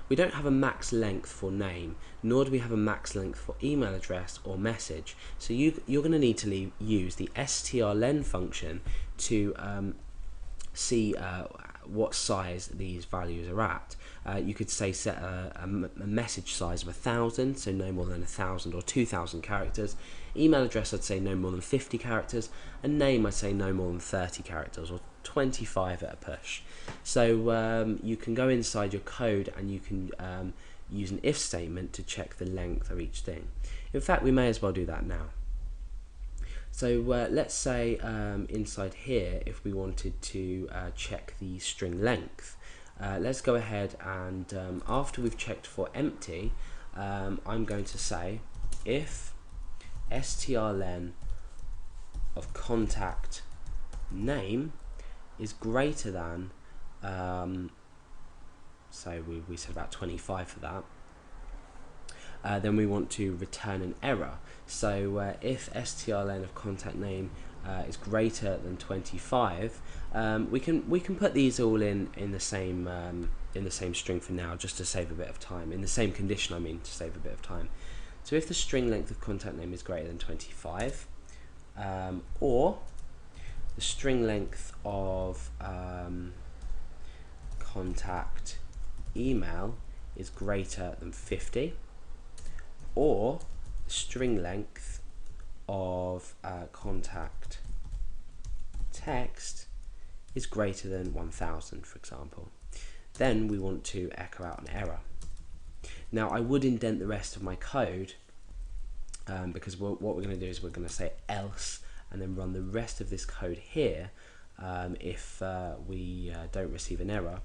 we don't have a max length for name, nor do we have a max length for email address or message. So you're going to need to use the strlen function to see what size these values are at. You could say set a message size of 1,000, so no more than 1,000 or 2,000 characters. Email address I'd say no more than 50 characters, and name I'd say no more than 30 characters, or 25 at a push. So you can go inside your code and you can use an if statement to check the length of each thing. In fact, we may as well do that now. So let's say inside here, if we wanted to check the string length, let's go ahead and after we've checked for empty, I'm going to say if strlen of contact name is greater than, so we said about 25 for that, then we want to return an error. So if strlen of contact name is greater than 25, we can put these all in the same string for now, just to save a bit of time. In the same condition, I mean, to save a bit of time. So if the string length of contact name is greater than 25, or the string length of contact email is greater than 50, or the string length of contact text is greater than 1,000, for example, then we want to echo out an error. Now I would indent the rest of my code because what we're going to do is we're going to say else and then run the rest of this code here if we don't receive an error.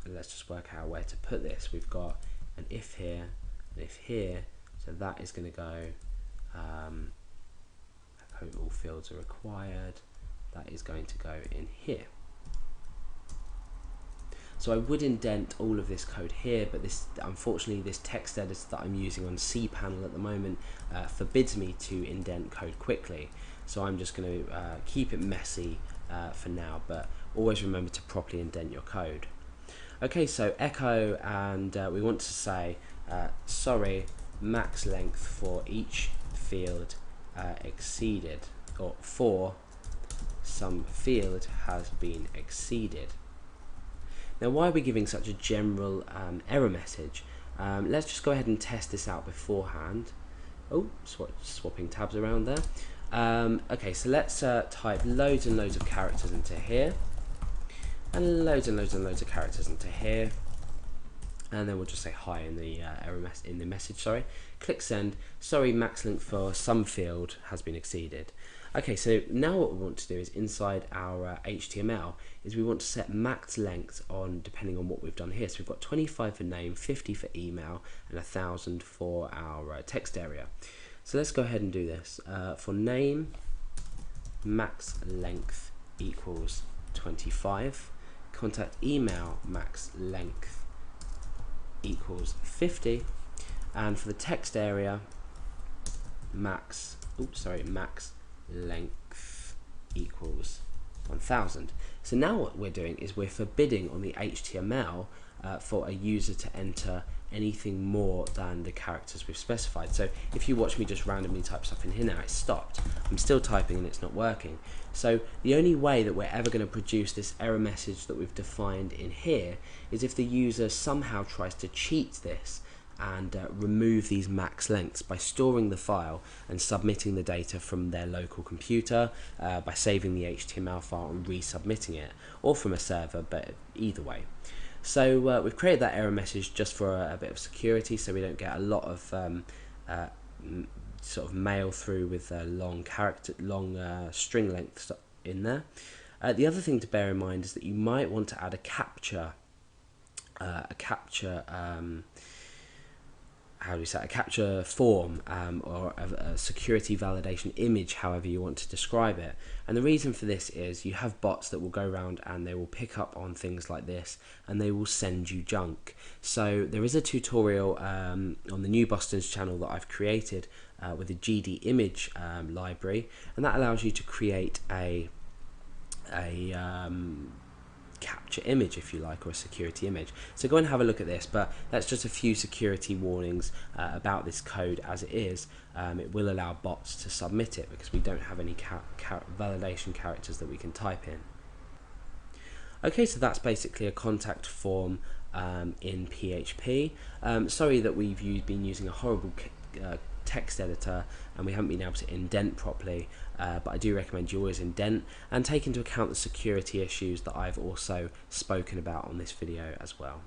Let's just work out where to put this. We've got an if here, an if here, so that is going to go, all fields are required, that is going to go in here. So I would indent all of this code here, but unfortunately this text editor that I'm using on cPanel at the moment forbids me to indent code quickly. So I'm just going to keep it messy for now, but always remember to properly indent your code. Okay, so echo, and we want to say, sorry, max length for each field exceeded, or for some field has been exceeded. Now, why are we giving such a general error message? Let's just go ahead and test this out beforehand. Oh, swapping tabs around there. Okay, so let's type loads and loads of characters into here, and loads and loads and loads of characters into here, and then we'll just say hi in the message. Sorry. Click send. Sorry, max length for some field has been exceeded. Okay, so now what we want to do is inside our HTML is we want to set max length on depending on what we've done here. So we've got 25 for name, 50 for email, and 1,000 for our text area. So let's go ahead and do this. For name, max length equals 25. Contact email, max length equals 50. And for the text area, max length equals 1,000. So now what we're doing is we're forbidding on the HTML for a user to enter anything more than the characters we've specified. So if you watch me just randomly type stuff in here now, it's stopped. I'm still typing and it's not working. So the only way that we're ever going to produce this error message that we've defined in here is if the user somehow tries to cheat this and remove these max lengths by storing the file and submitting the data from their local computer, by saving the HTML file and resubmitting it, or from a server, but either way. So we've created that error message just for a bit of security, so we don't get a lot of sort of mail through with long string lengths in there. The other thing to bear in mind is that you might want to add a capture form or a security validation image, however you want to describe it. And the reason for this is you have bots that will go around and they will pick up on things like this and they will send you junk. So there is a tutorial on the New Boston's channel that I've created with a GD image library, and that allows you to create a capture image, if you like, or a security image. So go and have a look at this, but that's just a few security warnings about this code as it is. It will allow bots to submit it because we don't have any validation characters that we can type in. Okay, so that's basically a contact form in PHP. Sorry that we've been using a horrible text editor and we haven't been able to indent properly, but I do recommend you always indent and take into account the security issues that I've also spoken about on this video as well.